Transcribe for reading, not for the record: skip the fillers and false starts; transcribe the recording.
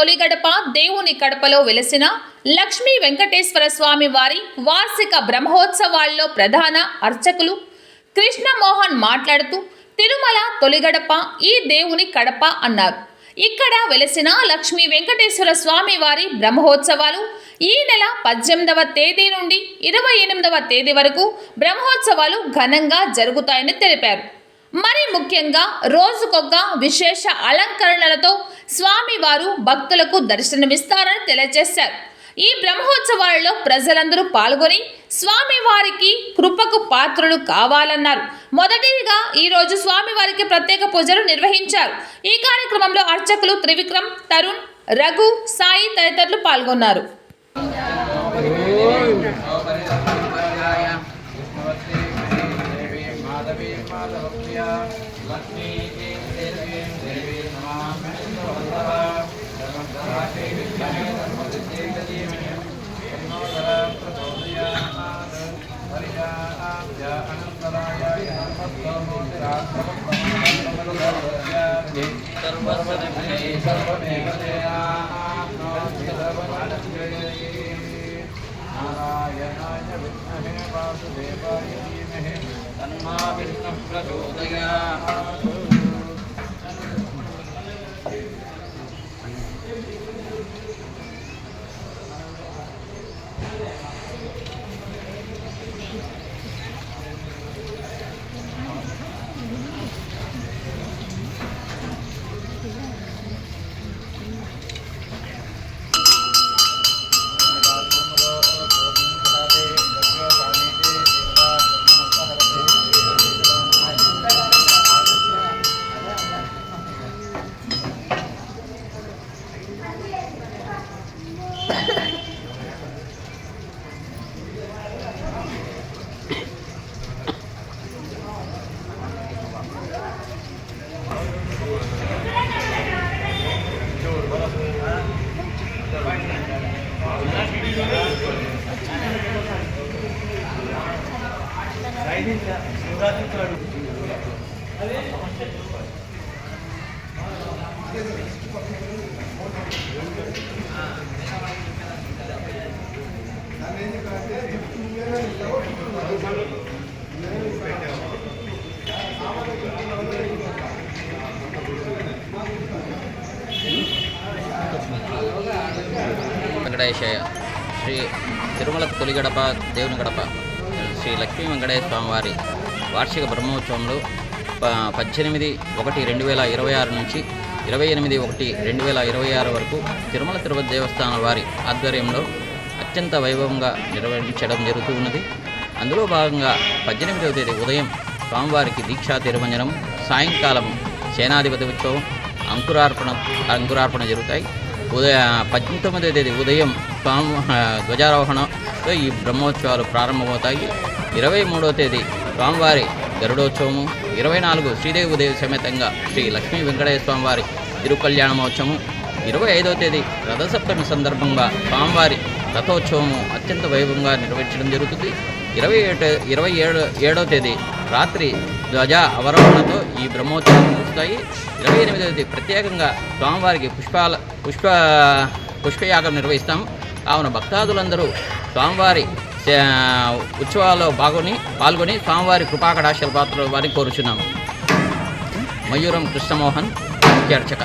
తొలి గడప దేవుని కడపలో వెలసిన లక్ష్మీ వెంకటేశ్వర స్వామి వారి వార్షిక బ్రహ్మోత్సవాల్లో ప్రధాన అర్చకులు కృష్ణమోహన్ మాట్లాడుతూ తిరుమల తొలి గడప ఈ దేవుని కడప అన్నారు. ఇక్కడ వెలసిన లక్ష్మీ వెంకటేశ్వర స్వామి వారి బ్రహ్మోత్సవాలు ఈ నెల 18వ తేదీ నుండి 28వ తేదీ వరకు బ్రహ్మోత్సవాలు ఘనంగా జరుగుతాయని తెలిపారు. మరి ముఖ్యంగా రోజుకొక విశేష అలంకరణలతో స్వామివారు భక్తులకు దర్శనమిస్తారని తెలియజేశారు. ఈ బ్రహ్మోత్సవాలలో ప్రజలందరూ పాల్గొని స్వామివారికి కృపకు పాత్రులు కావాలన్నారు. మొదటిగా ఈరోజు స్వామివారికి ప్రత్యేక పూజలు నిర్వహించారు. ఈ కార్యక్రమంలో అర్చకులు త్రివిక్రమ్, తరుణ్, రఘు, సాయి తదితరులు పాల్గొన్నారు. नारायणाय विद्महे वासुदेवाय धीमहि तन्नो विष्णुः प्रचोदयात्. వెంకటేశయ్య శ్రీ తిరుమల తొలి గడప దేవుని గడప శ్రీ లక్ష్మీ వెంకటేశ్వర స్వామి వారి వార్షిక బ్రహ్మోత్సవంలో 18/1/2026 నుంచి 28/1/2026 వరకు తిరుమల తిరుపతి దేవస్థానం వారి ఆధ్వర్యంలో అత్యంత వైభవంగా నిర్వహించడం జరుగుతూ ఉన్నది. అందులో భాగంగా 18వ తేదీ ఉదయం స్వామివారికి దీక్షా తిరుమంజనం, సాయంకాలం సేనాధిపతి ఉత్సవం, అంకురార్పణ జరుగుతాయి. 19వ తేదీ ఉదయం ధ్వజారోహణతో ఈ బ్రహ్మోత్సవాలు ప్రారంభమవుతాయి. 23వ తేదీ స్వామివారి గరుడోత్సవము, 24 శ్రీదేవి సమేతంగా శ్రీ లక్ష్మీ వెంకటేశ్వర స్వామి వారి తిరుకళ్యాణమోత్సవము, 25వ తేదీ రథసప్తమి సందర్భంగా స్వామివారి రథోత్సవము అత్యంత వైభవంగా నిర్వహించడం జరుగుతుంది. 27వ తేదీ రాత్రి ధ్వజ అవరోహణతో ఈ బ్రహ్మోత్సవం ముగుస్తాయి. 28వ తేదీ ప్రత్యేకంగా స్వామివారికి పుష్పయాగం నిర్వహిస్తాము. కావున భక్తాదులందరూ స్వామివారి ఉత్సవాల్లో పాల్గొని స్వామివారి కృపాకటాక్షల పాత్ర వారిని కోరుచున్నాము. మయూరం కృష్ణమోహన్ ముఖ్య అర్చక.